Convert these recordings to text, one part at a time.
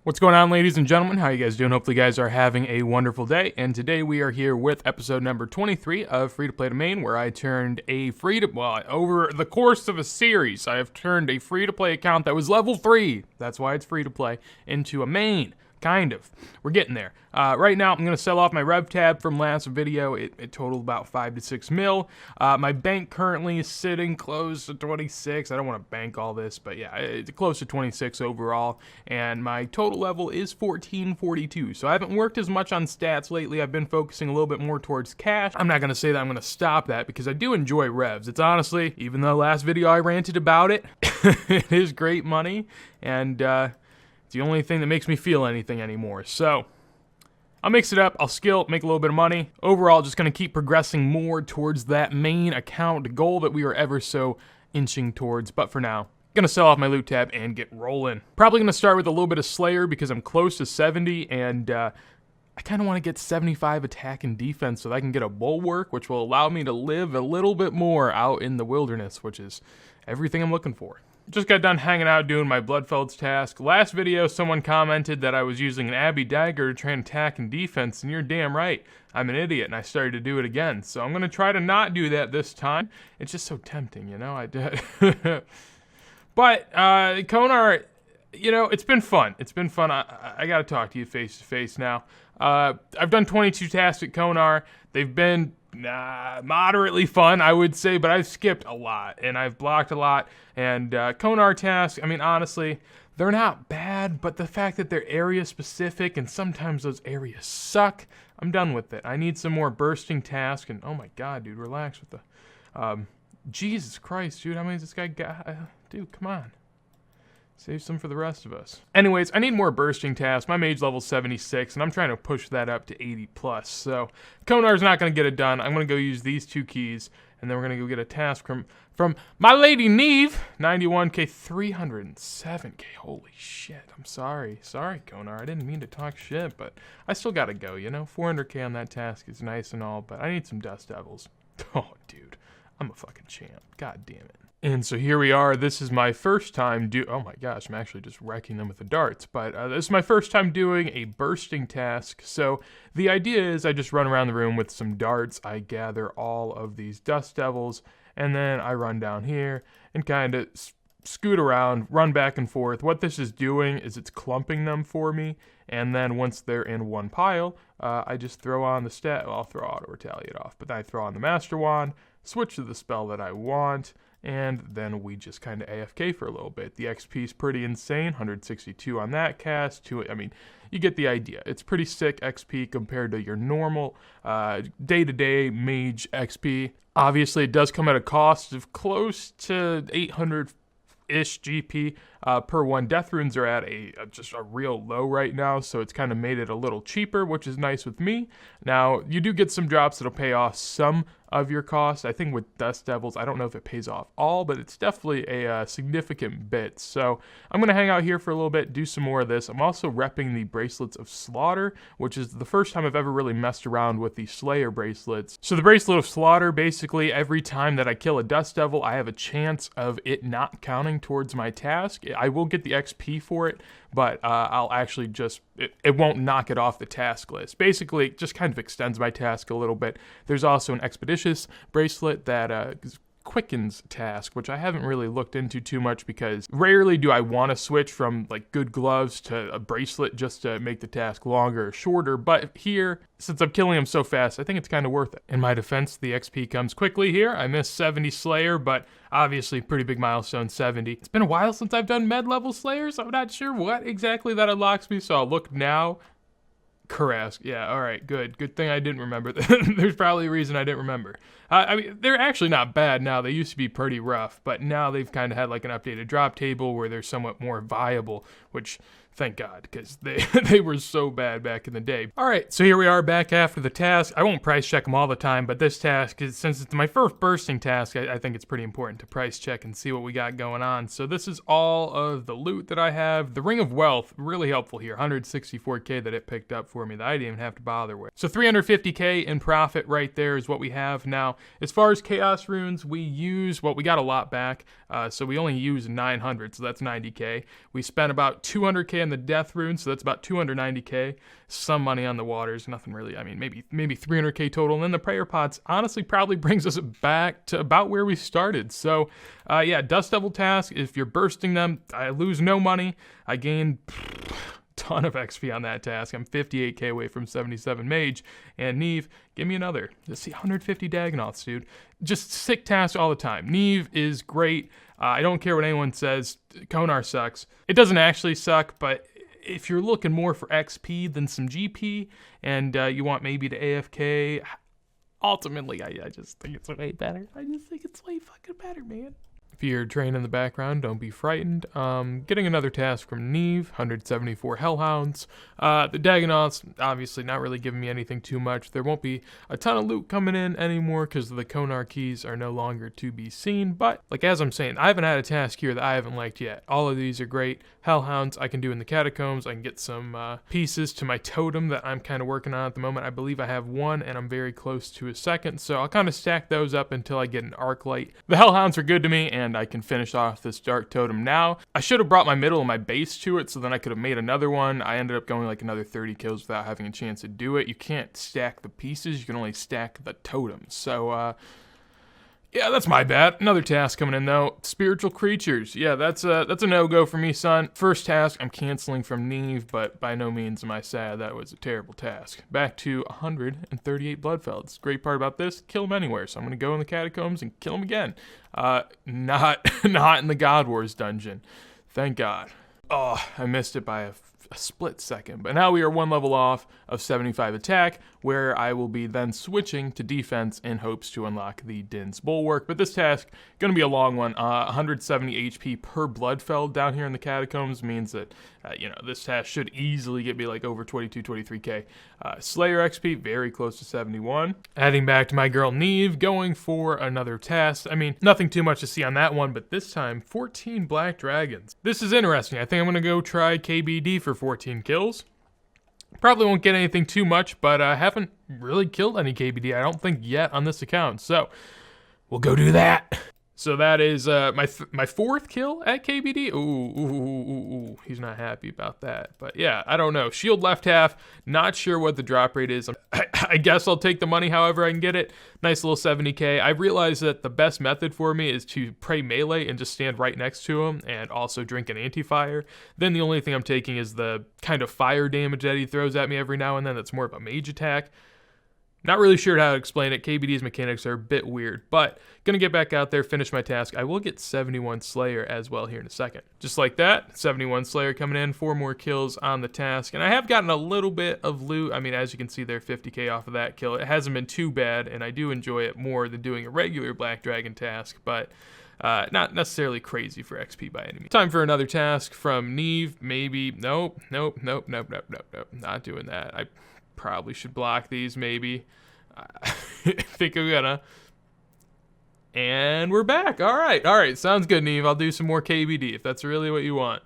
What's going on, ladies and gentlemen? How you guys doing? Hopefully you guys are having a wonderful day. And today we are here with episode number 23 of Free to Play to Main, where I turned a over the course of a series, I have turned a free to play account that was level 3, that's why it's free to play, into a main. Kind of. We're getting there. Right now, I'm going to sell off my rev tab from last video. It totaled about 5 to 6 mil. My bank currently is sitting close to 26. I don't want to bank all this, but yeah, it's close to 26 overall. And my total level is 1442. So I haven't worked as much on stats lately. I've been focusing a little bit more towards cash. I'm not going to say that I'm going to stop that because I do enjoy revs. It's honestly, even though last video I ranted about it, it is great money. And, it's the only thing that makes me feel anything anymore. So I'll mix it up, I'll skill, make a little bit of money. Overall, just going to keep progressing more towards that main account goal that we are ever so inching towards. But for now, going to sell off my loot tab and get rolling. Probably going to start with a little bit of Slayer because I'm close to 70 and I kind of want to get 75 attack and defense so that I can get a bulwark, which will allow me to live a little bit more out in the wilderness, which is everything I'm looking for. Just got done hanging out doing my Bloodfelds task. Last video, someone commented that I was using an Abbey Dagger to train attack and defense, and you're damn right. I'm an idiot, and I started to do it again. So I'm going to try to not do that this time. It's just so tempting, you know? But, Konar, you know, it's been fun. It's been fun. I got to talk to you face to face now. I've done 22 tasks at Konar. They've been moderately fun, I would say, but I've skipped a lot, and I've blocked a lot, and Konar tasks, I mean, honestly, they're not bad, but the fact that they're area-specific, and sometimes those areas suck, I'm done with it. I need some more bursting tasks, and oh my god, dude, relax with the, Jesus Christ, dude, how many has this guy got? Dude, come on. Save some for the rest of us. Anyways, I need more bursting tasks. My mage level's 76, and I'm trying to push that up to 80 plus. So Konar's not going to get it done. I'm going to go use these two keys, and then we're going to go get a task from my lady Neve. 91k, 307k. Holy shit. I'm sorry. Sorry, Konar. I didn't mean to talk shit, but I still got to go, you know? 400k on that task is nice and all, but I need some Dust Devils. Oh, dude. I'm a fucking champ. God damn it. And so here we are. This is my first time oh my gosh, I'm actually just wrecking them with the darts. But this is my first time doing a bursting task. So the idea is I just run around the room with some darts. I gather all of these Dust Devils, and then I run down here and kind of scoot around, run back and forth. What this is doing is it's clumping them for me. And then once they're in one pile, I just throw on the well, I'll throw Auto Retaliate off. But then I throw on the Master Wand, switch to the spell that I want, and then we just kind of AFK for a little bit. The XP is pretty insane, 162 on that cast. I mean, you get the idea. It's pretty sick XP compared to your normal day-to-day mage XP. Obviously, it does come at a cost of close to 800-ish GP per one. Death runes are at just a real low right now, so it's kind of made it a little cheaper, which is nice with me. Now, you do get some drops that'll pay off some of your costs. I think with Dust Devils, I don't know if it pays off all, but it's definitely a significant bit. So I'm going to hang out here for a little bit, do some more of this. I'm also repping the Bracelets of Slaughter, which is the first time I've ever really messed around with the Slayer bracelets. So the Bracelet of Slaughter, basically every time that I kill a Dust Devil, I have a chance of it not counting towards my task. I will get the XP for it, but I'll actually just, it won't knock it off the task list. Basically, it just kind of extends my task a little bit. There's also an Expeditious bracelet that quickens task, which I haven't really looked into too much because rarely do I want to switch from like good gloves to a bracelet just to make the task longer or shorter. But here, since I'm killing him so fast, I think it's kind of worth it. In my defense, the XP comes quickly here. I missed 70 Slayer, but obviously pretty big milestone, 70. It's been a while since I've done med level Slayers. I'm not sure what exactly that unlocks me, so I'll look now. Kurask, yeah, all right, good. Good thing I didn't remember. There's probably a reason I didn't remember. I mean, they're actually not bad now. They used to be pretty rough, but now they've kind of had like an updated drop table where they're somewhat more viable, which thank God, because they were so bad back in the day. All right, so here we are back after the task. I won't price check them all the time, but this task, since it's my first bursting task, I think it's pretty important to price check and see what we got going on. So this is all of the loot that I have. The Ring of Wealth, really helpful here. 164k that it picked up for me that I didn't even have to bother with. So 350k in profit right there is what we have now. As far as Chaos Runes, we got a lot back. So we only used 900, so that's 90k. We spent about 200k in in the death rune, so that's about 290k. Some money on the waters, nothing really. I mean, maybe 300k total. And then the prayer pots honestly probably brings us back to about where we started. So, yeah, Dust Devil task. If you're bursting them, I lose no money. I gain ton of XP on that task. I'm 58k away from 77 mage. And Neve, give me another. Let's see, 150 Dagonoths, dude. Just sick tasks all the time. Neve is great. I don't care what anyone says. Konar sucks. It doesn't actually suck, but if you're looking more for XP than some GP, and you want maybe to AFK, ultimately, I just think it's way better. I just think it's way fucking better, man. If you hear a train in the background, don't be frightened. Getting another task from Neve, 174 Hellhounds. The Dagonoths, obviously not really giving me anything too much. There won't be a ton of loot coming in anymore because the Konar keys are no longer to be seen. But, like as I'm saying, I haven't had a task here that I haven't liked yet. All of these are great. Hellhounds I can do in the catacombs. I can get some pieces to my totem that I'm kind of working on at the moment. I believe I have one and I'm very close to a second. So I'll kind of stack those up until I get an arc light. The Hellhounds are good to me, and I can finish off this dark totem now. I should have brought my middle and my base to it, so then I could have made another one. I ended up going like another 30 kills without having a chance to do it. You can't stack the pieces, you can only stack the totems. So yeah, that's my bad. Another task coming in though. Spiritual creatures. Yeah, that's a no-go for me, son. First task I'm canceling from Neve, but by no means am I sad. That was a terrible task. Back to 138 Bloodfelds. Great part about this, kill them anywhere. So I'm gonna go in the catacombs and kill them again. Not in the God Wars dungeon. Thank God. Oh, I missed it by a split second. But now we are one level off of 75 attack, where I will be then switching to defense in hopes to unlock the Din's Bulwark. But this task, going to be a long one. 170 HP per Bloodfeld down here in the catacombs means that, this task should easily get me like over 22, 23k. Slayer XP, very close to 71. Adding back to my girl Neve, going for another task. I mean, nothing too much to see on that one, but this time, 14 Black Dragons. This is interesting. I think I'm going to go try KBD for 14 kills. Probably won't get anything too much, but I haven't really killed any KBD, I don't think, yet on this account. So, we'll go do that. So that is my fourth kill at KBD. Ooh, he's not happy about that. But yeah, I don't know. Shield left half, not sure what the drop rate is. I guess I'll take the money however I can get it. Nice little 70k. I realized that the best method for me is to pray melee and just stand right next to him and also drink an anti-fire. Then the only thing I'm taking is the kind of fire damage that he throws at me every now and then that's more of a mage attack. Not really sure how to explain it. KBD's mechanics are a bit weird, but gonna get back out there, finish my task. I will get 71 Slayer as well here in a second. Just like that, 71 Slayer coming in, 4 more kills on the task, and I have gotten a little bit of loot. I mean, as you can see there, 50k off of that kill. It hasn't been too bad, and I do enjoy it more than doing a regular Black Dragon task, but not necessarily crazy for XP by any means. Time for another task from Neve, maybe. Nope, not doing that. I probably should block these, maybe. I think I'm gonna. And we're back. All right. Sounds good, Neve. I'll do some more KBD if that's really what you want.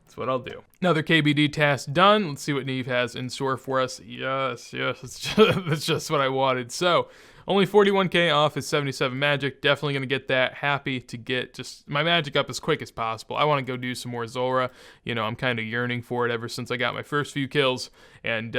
That's what I'll do. Another KBD task done. Let's see what Neve has in store for us. Yes. That's just what I wanted. So, only 41k off is 77 magic. Definitely going to get that. Happy to get just my magic up as quick as possible. I want to go do some more Zulrah. I'm kind of yearning for it ever since I got my first few kills. And,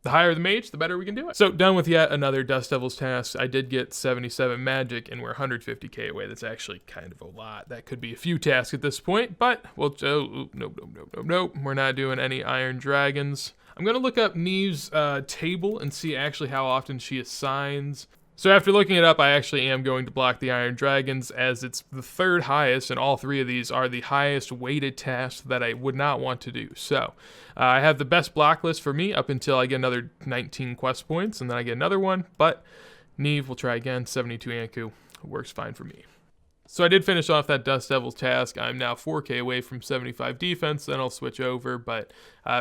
the higher the mage, the better we can do it. So, done with yet another Dust Devils task. I did get 77 magic, and we're 150k away. That's actually kind of a lot. That could be a few tasks at this point, but nope. We're not doing any Iron Dragons. I'm going to look up Neve's table and see actually how often she assigns. So after looking it up, I actually am going to block the Iron Dragons, as it's the third highest, and all 3 of these are the highest weighted tasks that I would not want to do. So I have the best block list for me up until I get another 19 quest points, and then I get another one, but Neve will try again. 72 Anku works fine for me. So I did finish off that Dust Devils task. I'm now 4k away from 75 defense, then I'll switch over, but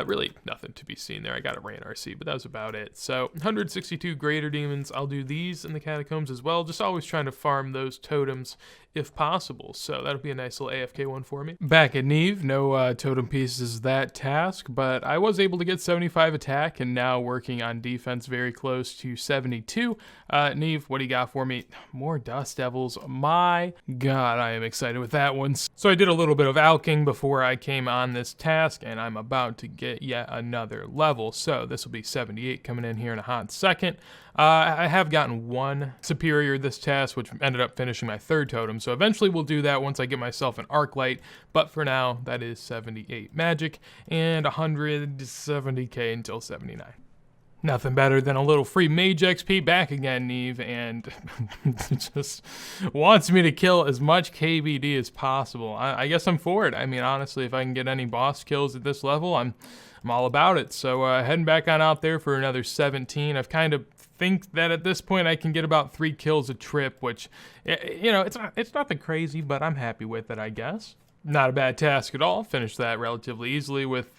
really nothing to be seen there. I got a Ran RC, but that was about it. So 162 Greater Demons. I'll do these in the Catacombs as well, just always trying to farm those totems if possible. So that'll be a nice little AFK one for me. Back at Neve, no totem pieces that task, but I was able to get 75 attack and now working on defense very close to 72. Neve, what do you got for me? More Dust Devils. My God, I am excited with that one. So I did a little bit of alching before I came on this task, and I'm about to get yet another level. So this will be 78 coming in here in a hot second. I have gotten one superior this task, which ended up finishing my third totem. So eventually we'll do that once I get myself an arc light. But for now, that is 78 magic and 170k until 79. Nothing better than a little free mage XP back again, Neve, and just wants me to kill as much KBD as possible. I guess I'm for it. I mean, honestly, if I can get any boss kills at this level, I'm all about it. So heading back on out there for another 17. I've kind of think that at this point I can get about 3 kills a trip, which, you know, it's nothing crazy, but I'm happy with it, I guess. Not a bad task at all. Finished that relatively easily with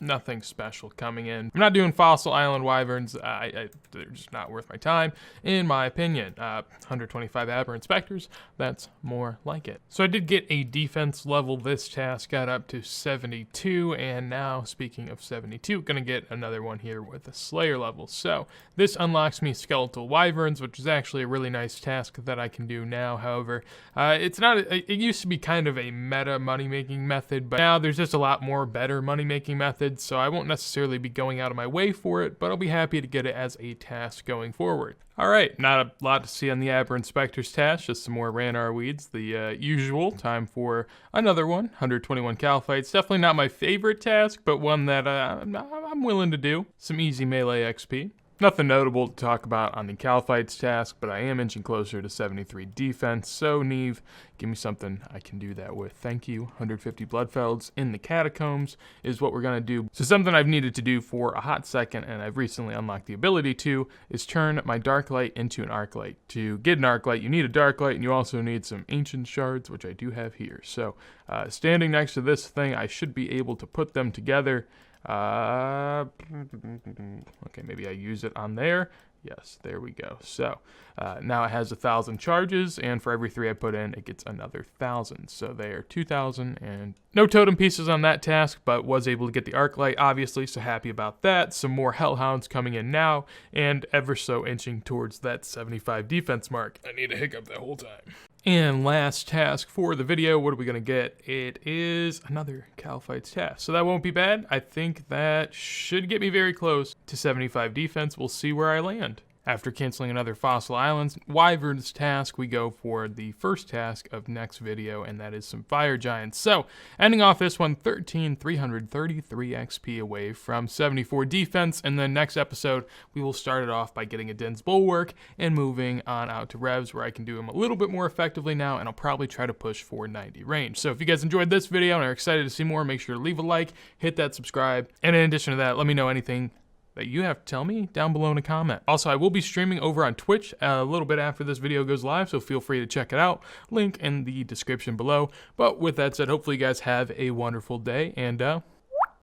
nothing special coming in. I'm not doing Fossil Island Wyverns. They're just not worth my time, in my opinion. 125 Aberrant Spectres, that's more like it. So I did get a defense level this task, got up to 72, and now, speaking of 72, gonna get another one here with a Slayer level. So this unlocks me Skeletal Wyverns, which is actually a really nice task that I can do now. However, it's not. It used to be kind of a meta money-making method, but now there's just a lot more better money-making methods, so I won't necessarily be going out of my way for it, but I'll be happy to get it as a task going forward. Alright, not a lot to see on the Aberrant Spectres task, just some more Ranarr Weeds, the usual. Time for another one, 121 Kalphites. Definitely not my favorite task, but one that I'm willing to do. Some easy melee XP. Nothing notable to talk about on the Kalphites task, but I am inching closer to 73 defense, so Neve, give me something I can do that with. Thank you. 150 Bloodfelds in the Catacombs is what we're going to do. So something I've needed to do for a hot second, and I've recently unlocked the ability to, is turn my Dark Light into an Arc Light. To get an Arc Light, you need a Dark Light, and you also need some Ancient Shards, which I do have here. So standing next to this thing, I should be able to put them together. Okay, maybe I use it on there. Yes, there we go. So now it has 1,000 charges, and for every 3 I put in, it gets another 1,000. So they are 2,000, and no totem pieces on that task, but was able to get the Arc Light, obviously, so happy about that. Some more Hellhounds coming in now, and ever so inching towards that 75 defense mark. I need a hiccup that whole time. And last task for the video, what are we going to get? It is another Kalphites task. So that won't be bad. I think that should get me very close to 75 defense. We'll see where I land. After canceling another Fossil Islands Wyverns task, we go for the first task of next video, and that is some Fire Giants. So, ending off this one, 13,333 XP away from 74 defense, and then next episode, we will start it off by getting a Din's Bulwark and moving on out to Revs, where I can do them a little bit more effectively now, and I'll probably try to push for 90 range. So if you guys enjoyed this video and are excited to see more, make sure to leave a like, hit that subscribe, and in addition to that, let me know anything that you have to tell me down below in a comment. Also, I will be streaming over on Twitch a little bit after this video goes live, so feel free to check it out. Link in the description below. But with that said, hopefully you guys have a wonderful day, and